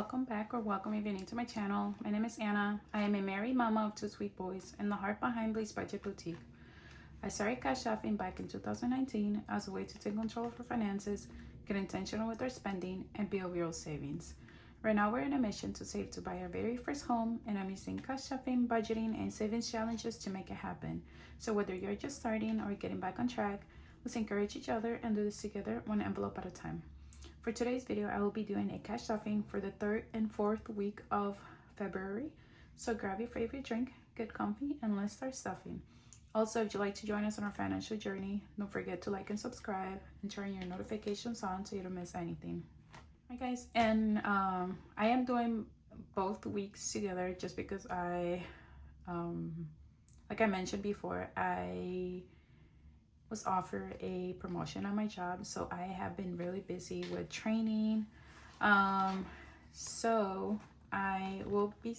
welcome back, or welcome if you're new to my channel. My name is Anna. I am a married mama of two sweet boys and the heart behind Bliss Budget Boutique. I started cash shopping back in 2019 as a way to take control of our finances, get intentional with our spending, and build real savings. Right now we're on a mission to save to buy our very first home, and I'm using cash shopping, budgeting, and savings challenges to make it happen. So whether you're just starting or getting back on track, let's encourage each other and do this together, one envelope at a time. For today's video, I will be doing a cash stuffing for the 3rd and 4th week of February. So grab your favorite drink, get comfy, and let's start stuffing. Also, if you'd like to join us on our financial journey, don't forget to like and subscribe and turn your notifications on so you don't miss anything. Hi guys, and I am doing both weeks together just because like I mentioned before, I was offered a promotion on my job, so I have been really busy with training. So I will be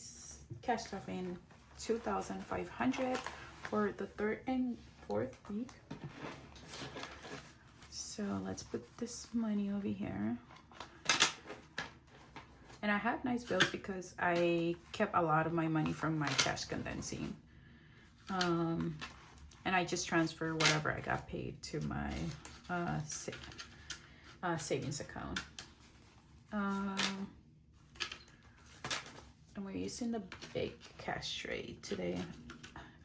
cash stuffing $2,500 for the 3rd and 4th week. So let's put this money over here. And I have nice bills because I kept a lot of my money from my cash condensing. And I just transfer whatever I got paid to my savings account. And we're using the big cash tray today.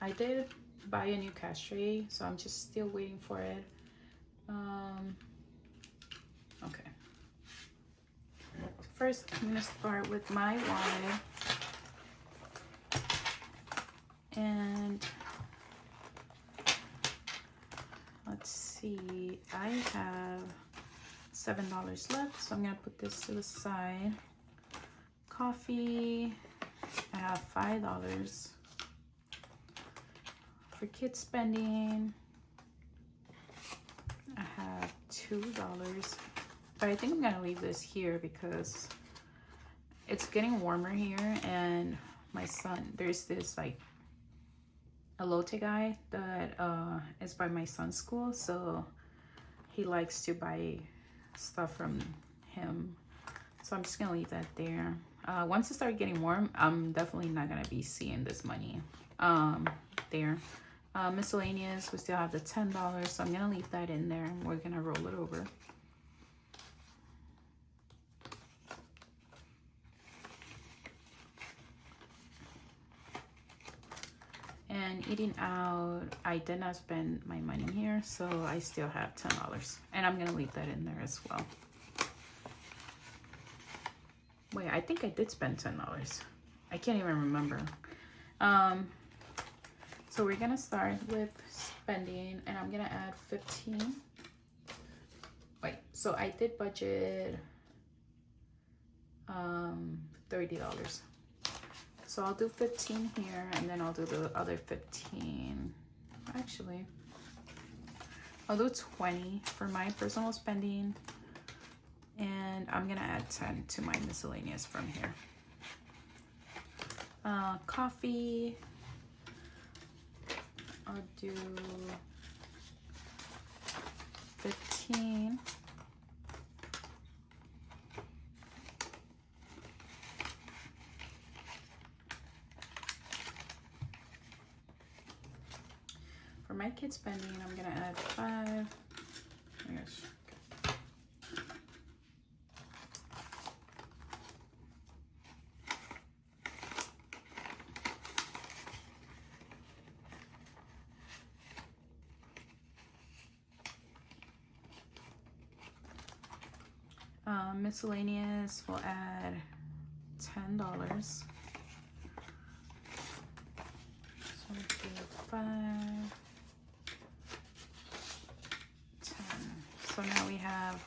I did buy a new cash tray, so I'm just still waiting for it. Okay. First, I'm gonna start with my wallet. And let's see, I have $7 left, so I'm gonna put this to the side. Coffee, I have $5. For kids spending, I have $2. But I think I'm gonna leave this here because it's getting warmer here, and my son, there's this like elote guy that is by my son's school, so he likes to buy stuff from him, so I'm just gonna leave that there. Once it starts getting warm, I'm definitely not gonna be seeing this money there. Miscellaneous, we still have the $10, so I'm gonna leave that in there, and we're gonna roll it over. And eating out, I did not spend my money here, so I still have $10, and I'm gonna leave that in there as well. Wait, I think I did spend $10. I can't even remember. So we're gonna start with spending, and I'm gonna add 15. Wait, so I did budget $30. So I'll do 15 here, and then I'll do the other 15. Actually, I'll do 20 for my personal spending, and I'm gonna add 10 to my miscellaneous from here. Coffee, I'll do 15. For my kids spending, I'm gonna add 5. Oh my gosh. Miscellaneous, we'll add $10. So we'll do 5, 10. So now we have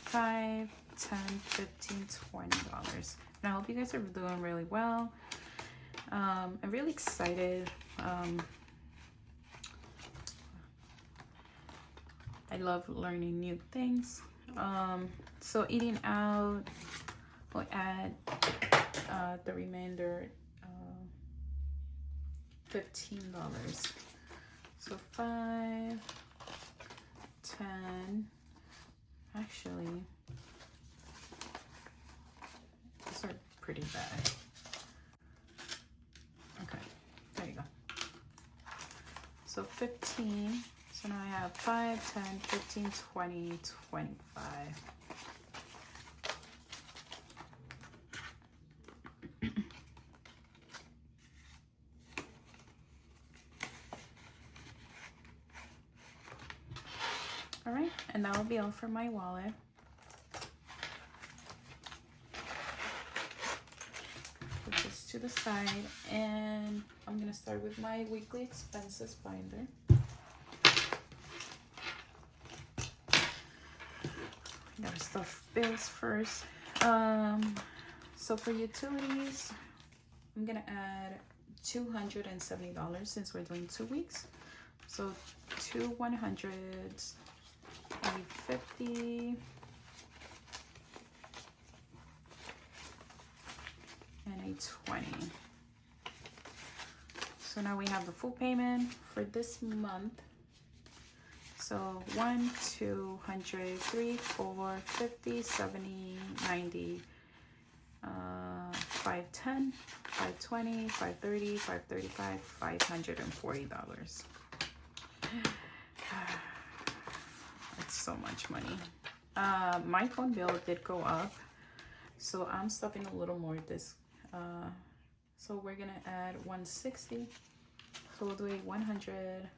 5, 10, 15, $20. And I hope you guys are doing really well. I'm really excited. I love learning new things. So eating out, we'll add the remainder, $15. So 5, 10, actually, these are pretty bad. Okay, there you go. So 15. So now I have 5, 10, 15, 20, 25. All right, and that will be all for my wallet. Put this to the side, and I'm gonna start with my weekly expenses binder. Gotta stuff bills first. So for utilities, I'm gonna add $270 since we're doing 2 weeks. So 2 100s, a 50, and a 20. So now we have the full payment for this month. So 1, 2, 100, 3, 4, 50, 70, 90, 510, 520, 530, 535, $540. That's so much money. My phone bill did go up, so I'm stuffing a little more this. So we're gonna add 160. So we'll do a 100,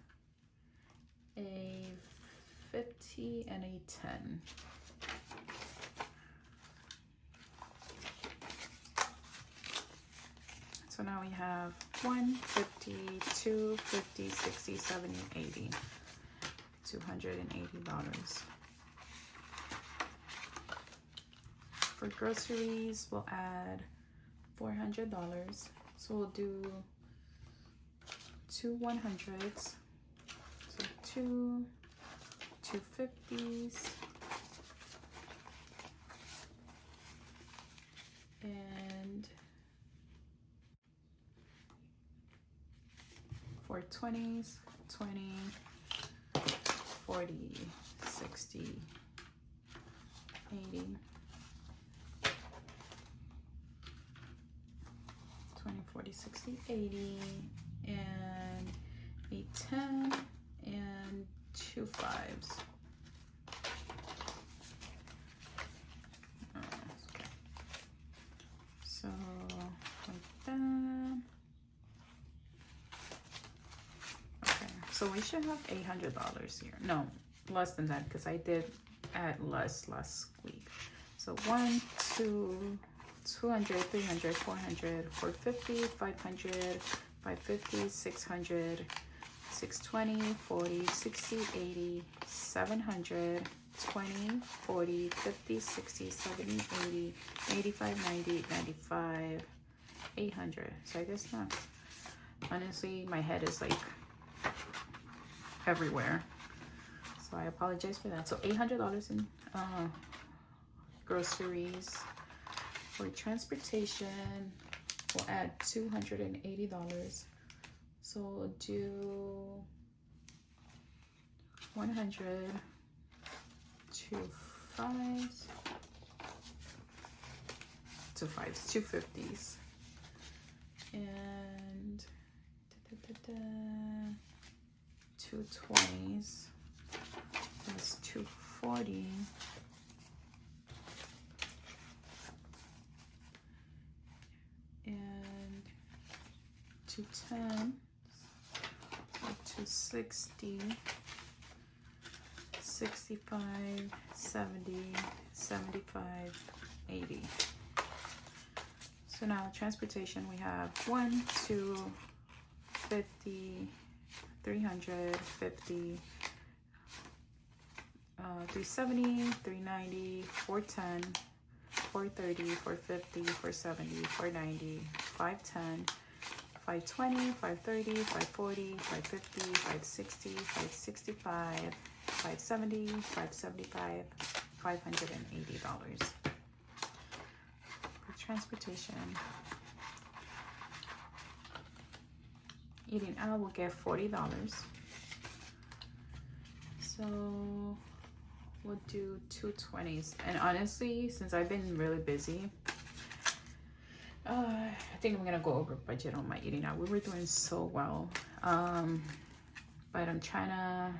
a 50, and a 10. So now we have 1, 50, 2, 50, 60, 70, 80. $280. For groceries, we'll add $400. So we'll do 2 100s. So 2 250s. And 4 20s, 20, 40, 60, 80, 20, 40, 60, 80, and a 10 and 2 5s. Okay. So like that. So we should have $800 here. No, less than that, because I did add less last week. So 1, 2, 200, 300, 400, 450, 500, 550, 600, 620, 40, 60, 80, 700, 20, 40, 50, 60, 70, 80, 85, 90, 95, 800. So I guess not. Honestly, my head is like everywhere, so I apologize for that. So $800 in groceries. For transportation, we'll add $280. So we'll do 100, 2 5s, 2 5s, 2 50s, and 2 20s. That's 240. And 210. 260, 65, 70, 75, 80. So now transportation, we have 1, 2, 50, 350, 370, 390, 410, 430, 450, 470, 490, 510, 520, 530, 540, 550, 560, 565, 570, 575, $580 for transportation. Eating out will get $40. So we'll do 2 20s. And honestly, since I've been really busy, I think I'm gonna go over budget on my eating out. We were doing so well, but I'm trying to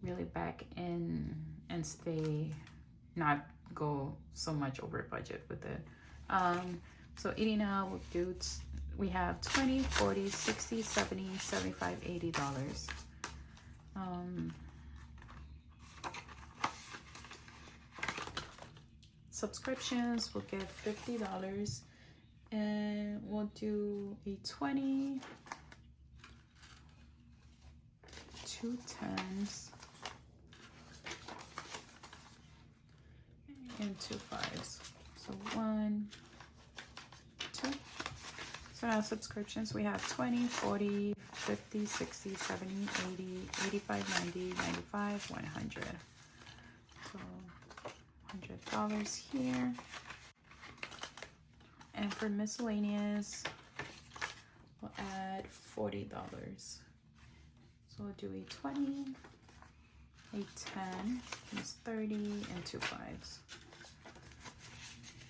really back in and stay, not go so much over budget with it. So eating out, we have 20, 40, 60, 70, 75, $80. Subscriptions, we'll get $50, and we'll do a 20, 2 10s, and 2 5s. So 1, 2. So now subscriptions, we have 20, 40, 50, 60, 70, 80, 85, 90, 95, 100. So $100 here. And for miscellaneous, we'll add $40. So we'll do a 20, a 10, is 30, and 2 5s.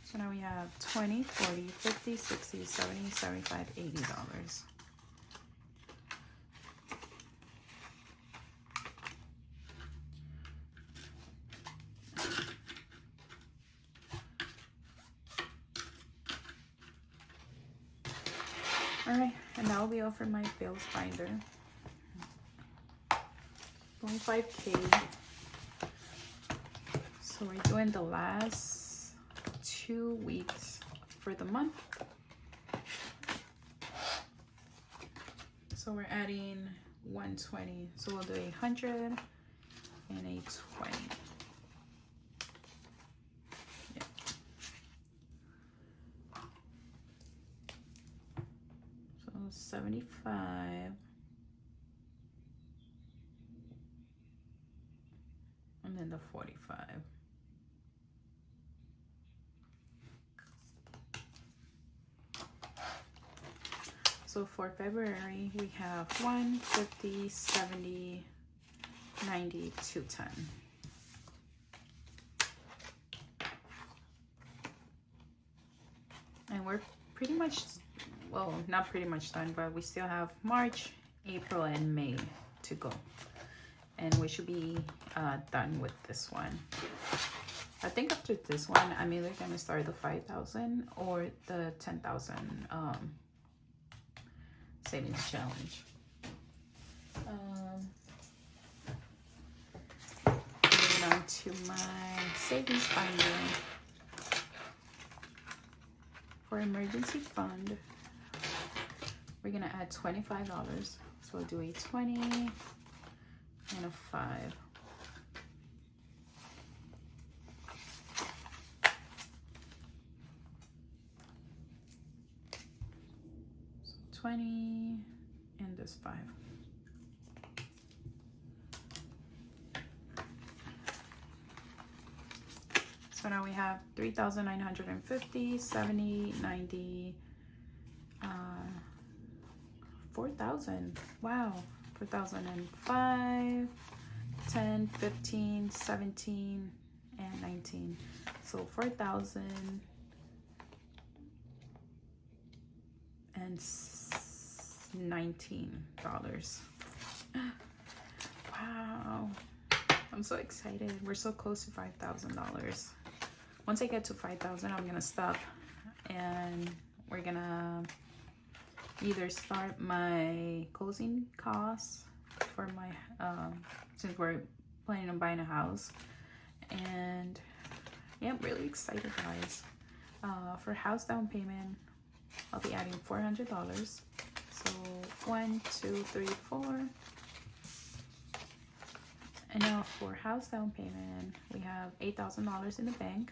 So now we have 20, 40, 50, 60, 70, 75, $80. All right, and that will be all for my bills binder. 25K. So we're doing the last 2 weeks for the month. So we're adding 120. So we'll do 100 and a 20. Yep. So 75. And then the 45. So for February, we have 150, 70, 90, 210. And we're pretty much, well, not pretty much done, but we still have March, April, and May to go. And we should be done with this one. I think after this one, I'm either gonna start the 5,000 or the 10,000 savings challenge. Moving on to my savings binder. For emergency fund, we're gonna add $25. So we'll do a 20 and a 5. So 20 and this 5. So now we have 3,950, 70, 90, 4,000. Wow. 4,005, 10, 15, 17, and 19. So $4,019. Wow. I'm so excited. We're so close to $5,000. Once I get to 5,000, I'm gonna stop and we're gonna either start my closing costs for my since we're planning on buying a house. And yeah, I'm really excited, guys. For house down payment, I'll be adding $400. So 1, 2, 3, 4. And now for house down payment, we have $8,000 in the bank.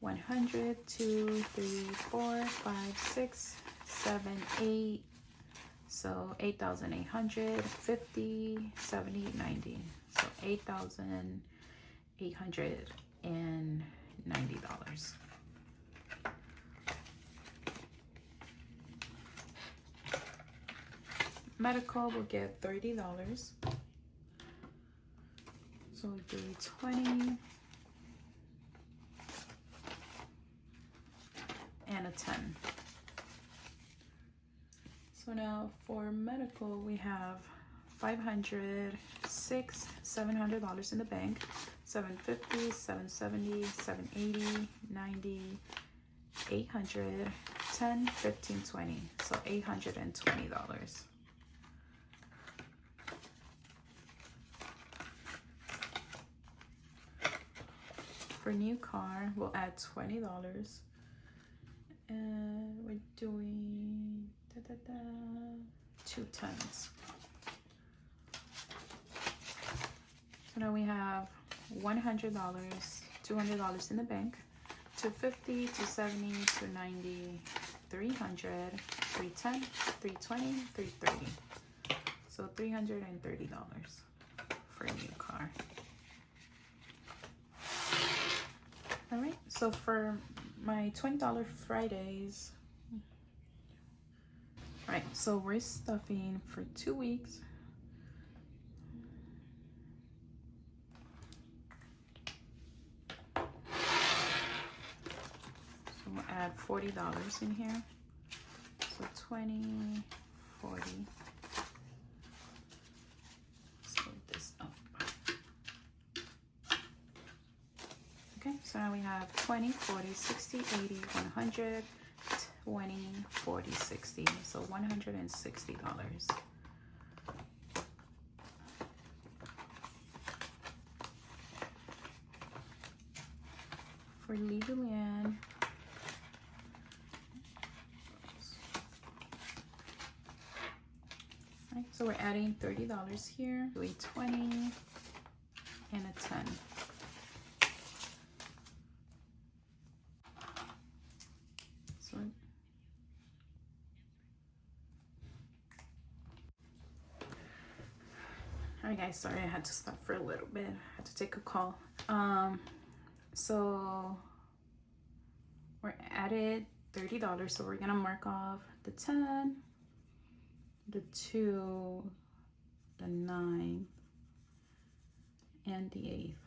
100, 2, 3, 4, 5, 6, 7, 8. So 8,800, 50, 70, 90. So $8,890. Medical will get $30. So we do 20 and and a 10. So now for medical, we have $500, $700 in the bank, $750, $770, $780, $90, $800, $10, $15, $20. So $820. For new car, we'll add $20. And we're doing 2 tons. So now we have $100, $200 in the bank, $250, $270, $290, $300, $310, $320, $330. So $330 for a new car. All right, so for my $20 Fridays, all right, so we're stuffing for 2 weeks. So we'll add $40 in here. So 20, 40. Split this up. Okay, so now we have 20, 40, 60, 80, 100, 20, 40, 60. So $160. For legal and right, so we're adding $30 here, doing 20 and a 10. So alright guys, sorry I had to stop for a little bit. I had to take a call. So we're added $30, so we're gonna mark off the 10, the 2, the 9, and the 8.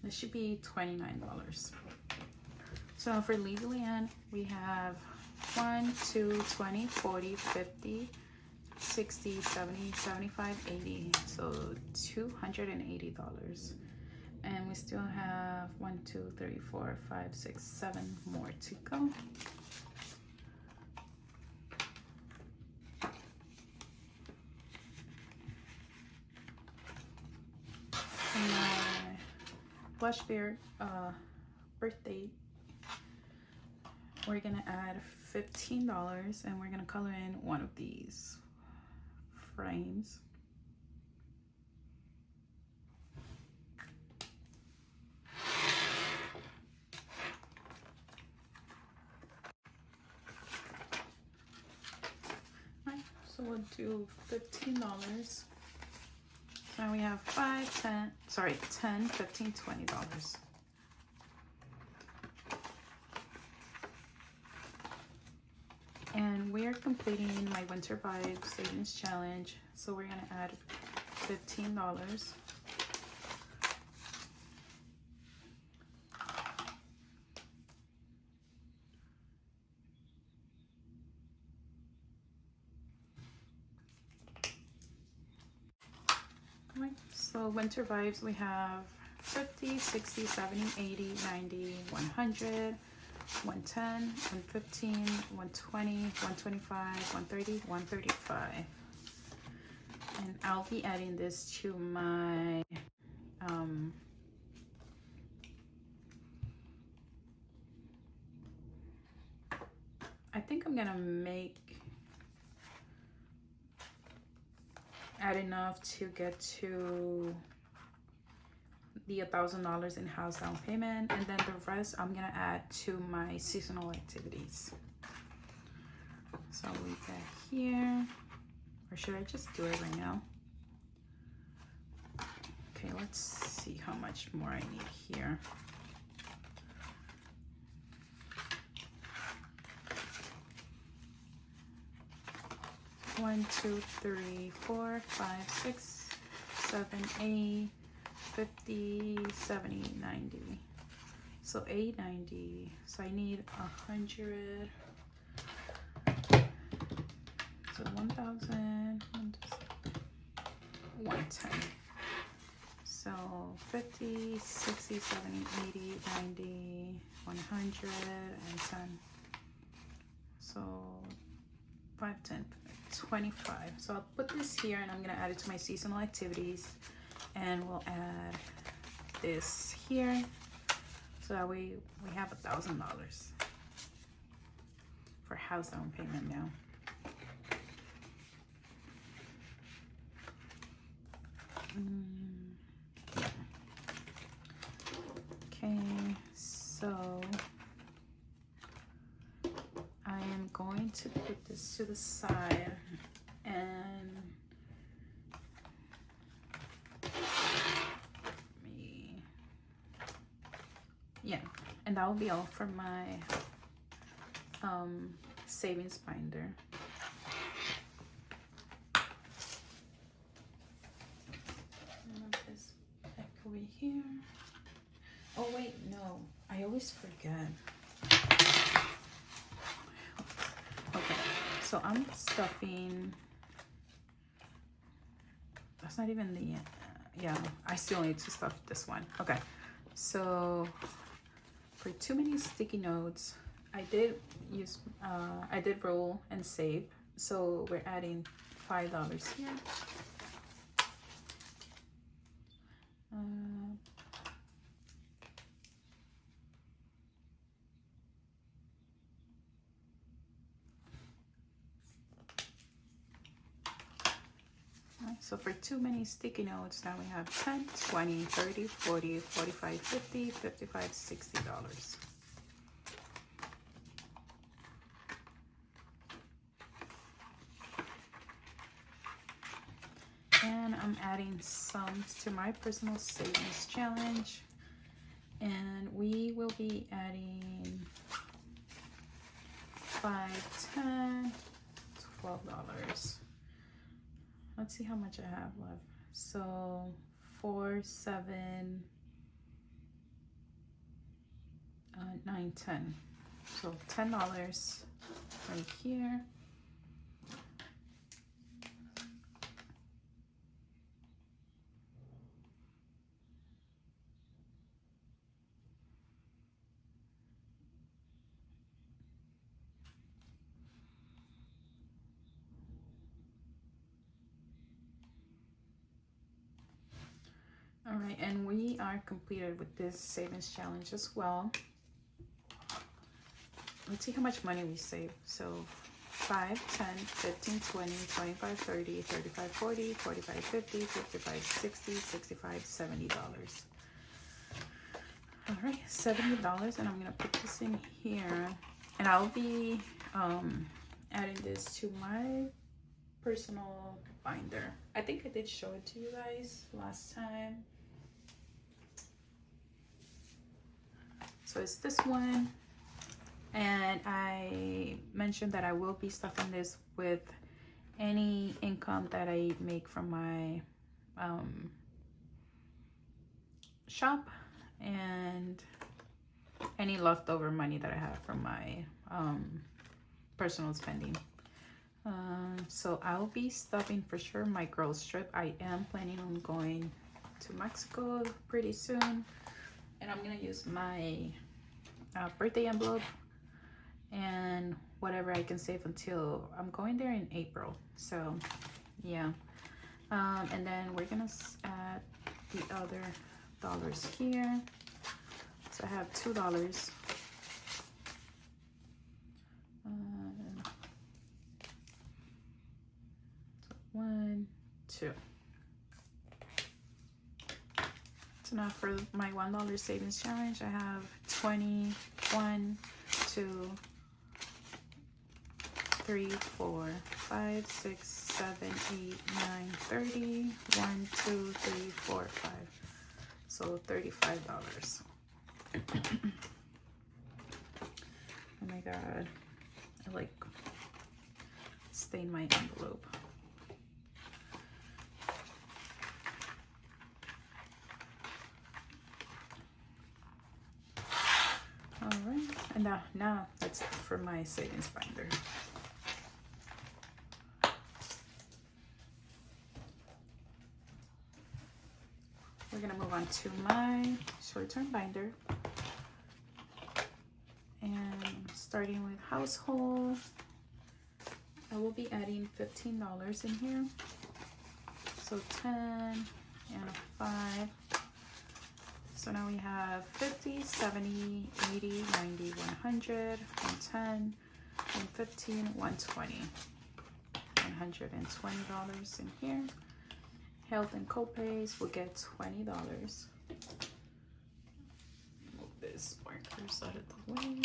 This should be $29. So for legally and we have 1, 2, 20, 40, 50, 60, 70, 75, 80. So $280. And we still have 1, 2, 3, 4, 5, 6, 7 more to go. And my blush beard birthday, we're gonna add $15 and we're gonna color in one of these frames. Right, so we'll do $15. So now we have 5, 10, sorry, 10, 15, $20. And we are completing my Winter Vibes Savings Challenge. So we're gonna add $15. Alright, so Winter Vibes, we have 50, 60, 70, 80, 90, 100, 110, 115, 120, 125, 130, 135. And I'll be adding this to my I think I'm gonna add enough to get to the $1,000 in house down payment, and then the rest I'm gonna add to my seasonal activities. So I'll leave that here, or should I just do it right now? Okay, let's see how much more I need here. 1, 2, 3, 4, 5, 6, 7, 8, 50, 70, 90. So 890. So I need 100. So 1,000. 110. So 50, 60, 70, 80, 90, 100, and 10. So 5, 10, 25. So I'll put this here and I'm gonna add it to my seasonal activities, and we'll add this here. So that way we have $1,000 for house down payment now. Okay, so I am going to put this to the side, and and that will be all for my savings binder. This back over here. Oh wait, no, I always forget. Okay, so I'm stuffing. That's not even the. Yeah, I still need to stuff this one. Okay, so for too many sticky notes, I did roll and save. So we're adding $5 here. So for too many sticky notes, now we have 10, 20, 30, 40, 45, 50, 55, $60. And I'm adding some to my personal savings challenge. And we will be adding $5, $10, $12. Let's see how much I have left. So 4, 7, 9, 10. So $10 right here. All right, and we are completed with this savings challenge as well. Let's see how much money we save. So 5, 10, 15, 20, 25, 30, 35, 40, 45, 50, 55, 60, 65, $70. All right, $70, and I'm gonna put this in here, and I'll be adding this to my personal binder. I think I did show it to you guys last time. So it's this one, and I mentioned that I will be stuffing this with any income that I make from my shop and any leftover money that I have from my personal spending. So I'll be stuffing for sure my girls trip. I am planning on going to Mexico pretty soon, and I'm gonna use my birthday envelope and whatever I can save until I'm going there in April. So yeah, and then we're gonna add the other dollars here. So I have $2. 1, 2. So now for my $1 savings challenge, I have 20, 1, 2, 3, 4, 5, 6, 7, 8, 9, 30. 1, 2, 3, 4, 5. So $35. Oh my god, I like stain my envelope. All right, and now that's it for my savings binder. We're gonna move on to my short-term binder. And starting with household, I will be adding $15 in here. So 10 and a 5. So now we have 50, 70, 80, 90, 100, 110, 115, 120. $120 in here. Health and copays will get $20. Move this markers out of the way.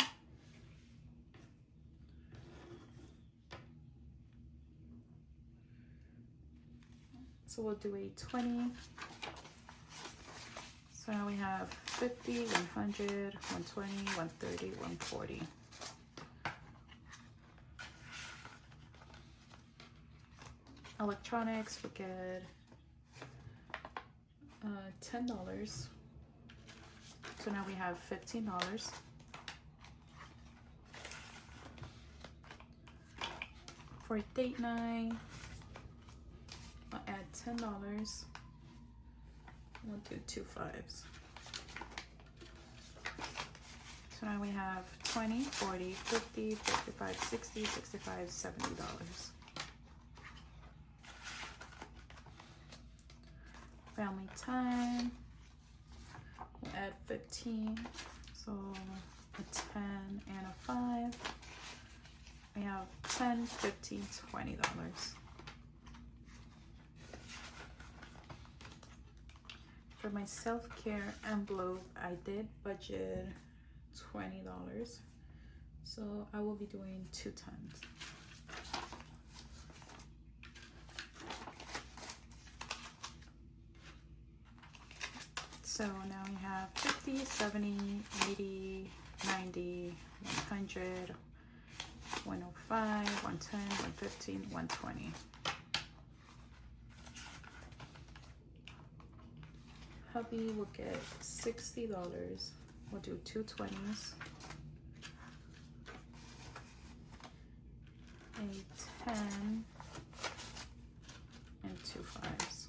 So we'll do a 20. So now we have 50, 100, 120, 130, 140. Electronics will get $10. So now we have $15. For date night, I'll add $10. We'll do 2 5s. So now we have 20, 40, 50, 55, 60, 65, $70. Family time, we'll add 15, so a 10 and a 5. We have 10, 15, $20. For my self-care envelope, I did budget $20, so I will be doing 2 tons. So now we have 50, 70, 80, 90, 100, 105, 110, 115, 120. Hubby will get $60. We'll do 2 20s. A 10 and 2 5s.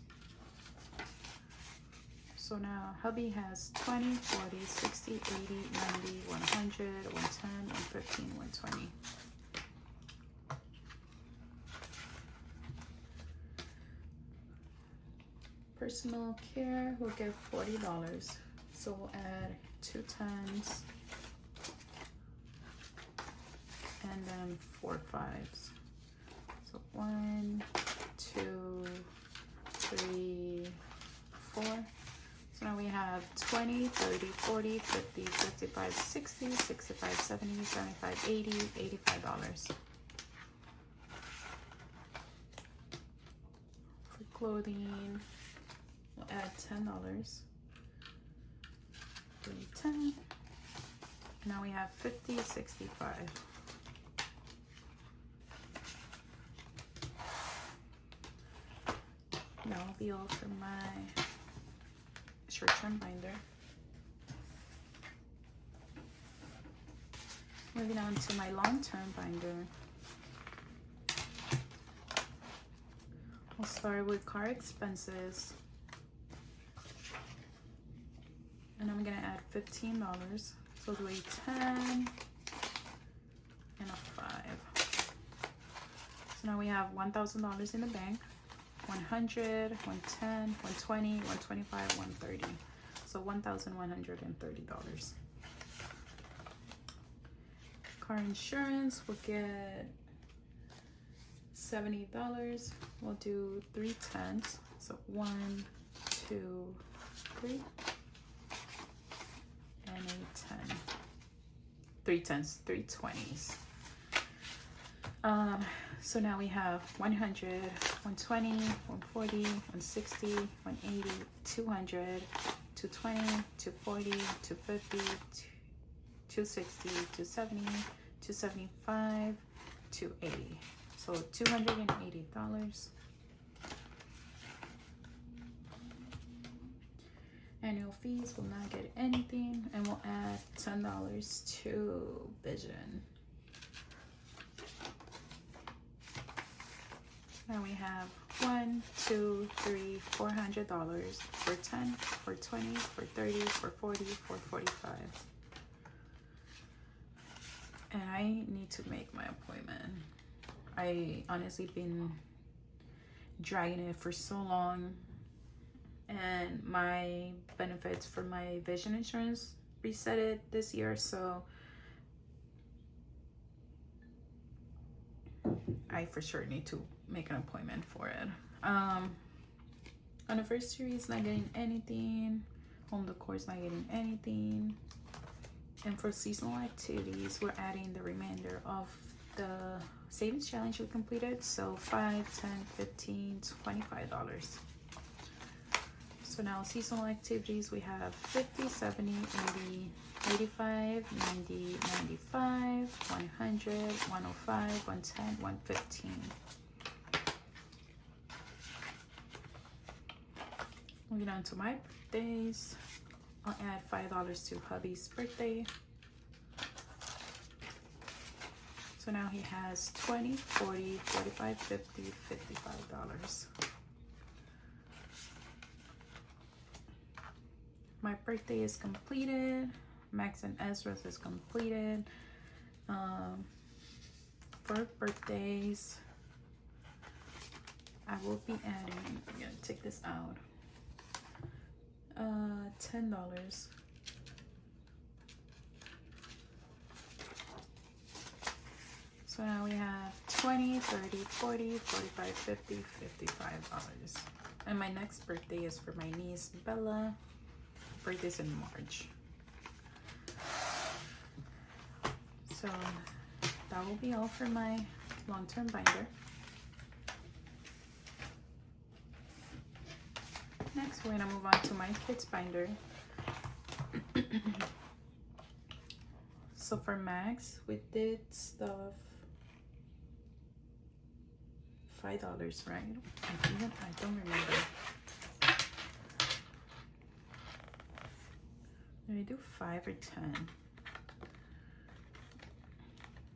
So now hubby has 20, 40, 60, 80, 90, 100, 110, 115, 120. Personal care will get $40. So we'll add 2 tens and then 4 5s. So 1, 2, 3, 4. So now we have 20, 30, 40, 50, 55, 60, 65, 70, 75, 80, $85. For clothing, we'll add $10. 10. Now we have 50, 65. That'll be all for my short-term binder. Moving on to my long-term binder. I'll start with car expenses. And I'm gonna add $15. So do a 10 and a 5. So now we have $1,000 in the bank. 100, 110, 120, 125, 130. So $1,130. Car insurance will get $70. We'll do 3 tens. So 1, 2, 3. And a 10. 3 tens, 3 20s. So now we have 100, 120, 140, 160, 180, 200, 220, 240, 250, 260, 270, 275, 280. So $280. Annual fees will not get anything, and we'll add $10 to vision. Now we have $1, $2, $3, $400 for 10, for 20, for 30, for 40, for 45. And I need to make my appointment. I honestly been dragging it for so long, and my benefits for my vision insurance reset it this year, so I for sure need to make an appointment for it. Anniversary is not getting anything. Home decor is not getting anything. And for seasonal activities, we're adding the remainder of the savings challenge we completed. So $5, $10, $15, $25. So now seasonal activities, we have 50, 70, 80, 85, 90, 95, 100, 105, 110, 115. Moving on to my birthdays, I'll add $5 to hubby's birthday. So now he has 20, 40, 45, 50, $55. My birthday is completed. Max and Ezra's is completed. For birthdays, I will be adding, I'm gonna take this out, $10. So now we have 20, 30, 40, 45, 50, $55. And my next birthday is for my niece Bella. Birthday's in March. So that will be all for my long-term binder. Next, we're gonna move on to my kids binder. So for Max, we did stuff $5, right? I don't remember. Did I do 5 or 10?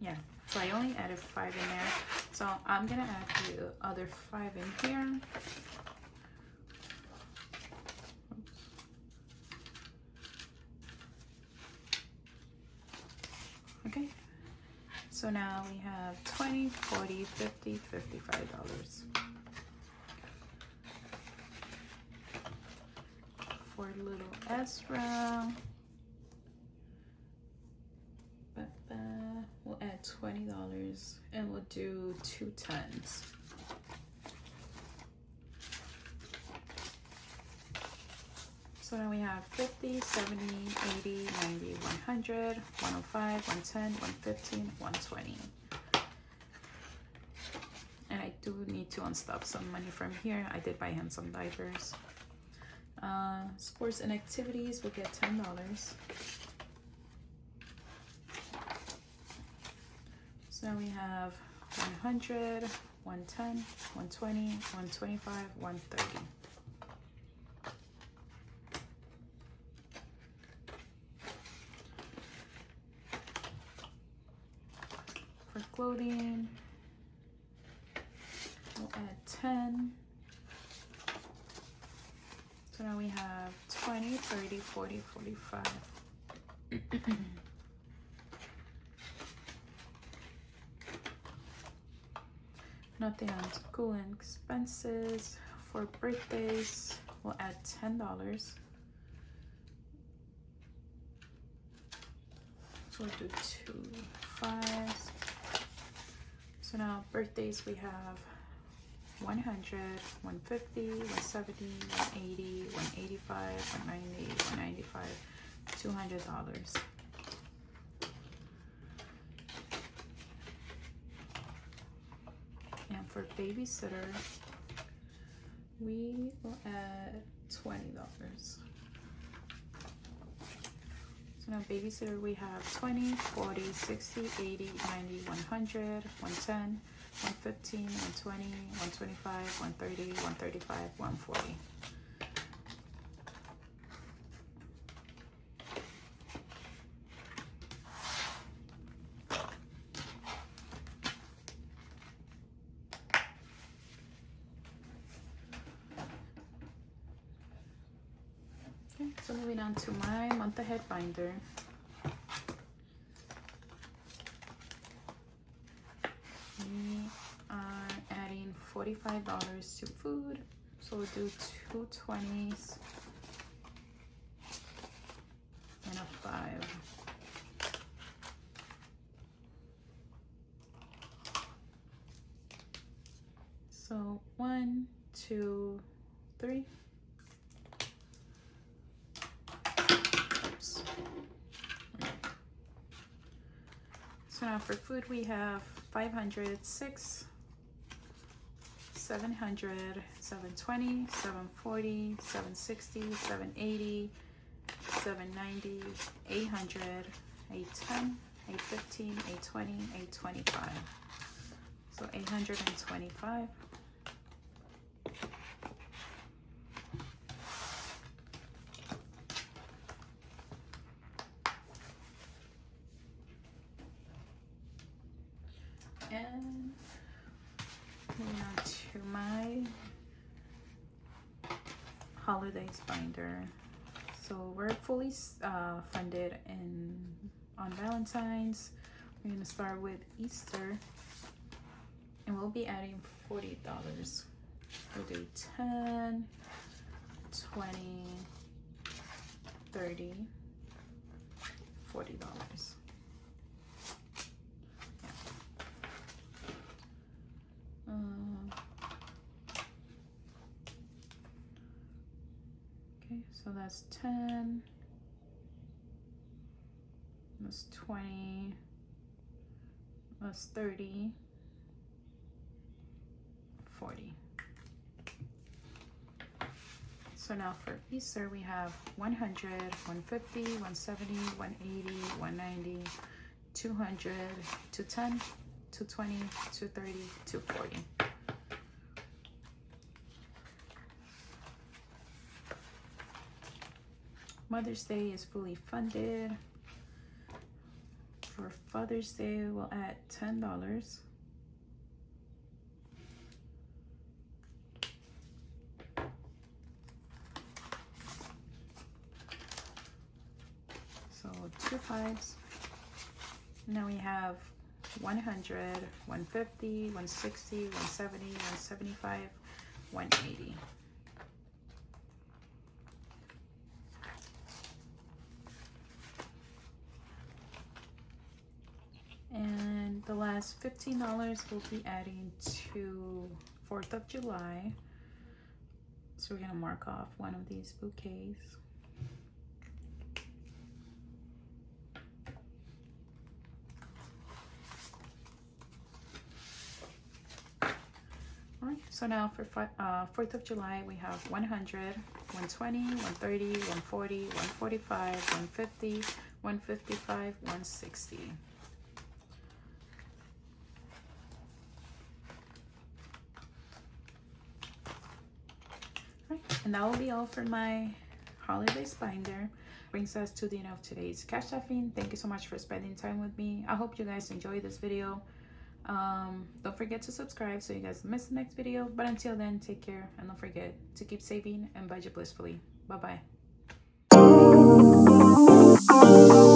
Yeah, so I only added 5 in there. So I'm gonna add the other 5 in here. Oops. Okay, so now we have 20, 40, 50, $55. For little Ezra, we'll add $20 and we'll do 2 10s. So now we have 50, 70, 80, 90, 100, 105, 110, 115, 120. And I do need to unstop some money from here. I did buy him some diapers. Sports and activities will get $10. So now we have 100, 110, 120, 125, 130. For clothing, we'll add 10. So now we have 20, 30, 40, 45. Nothing on school and expenses. For birthdays, we'll add $10. So we'll do 2 5s. So now birthdays, we have 100, 150, 170, 180, 185, 190, 195, $200. And for babysitter, we will add $20. So So now babysitter, we have 20, 40, 60, 80, 90, 100, 110, 115, 120, 125, 130, 135, 140. Okay, so moving on to my month ahead binder. We are adding $45 to food, so we'll do 2 20s and a 5. So 1, 2, 3. Oops. So now for food, we have 500, 6, 700, 720, 740, 760, 780, 790, 800, 810, 815, 820, 825. So 825. And moving on to my holidays binder. So we're fully funded on Valentine's. We're gonna start with Easter, and we'll be adding $40. We'll do 10, 20, 30, $40. Okay, so that's 10, that's 20, that's 30, 40. So now for Easter, we have 100, 150, 170, 180, 190, 200, 210, 220, 230, 240. Mother's Day is fully funded. For Father's Day, we'll add $10. So 2 5s. Now we have 100, 150, 160, 170, 175, 180. And the last $15 we'll be adding to 4th of July. So we're gonna mark off one of these bouquets. Alright, so now for 4th of July, we have 100, 120, 130, 140, 145, 150, 155, 160. And that will be all for my holidays binder. Brings us to the end of today's cash stuffing. Thank you so much for spending time with me. I hope you guys enjoyed this video. Don't forget to subscribe so you guys don't miss the next video. But until then, take care and don't forget to keep saving and budget blissfully. Bye bye.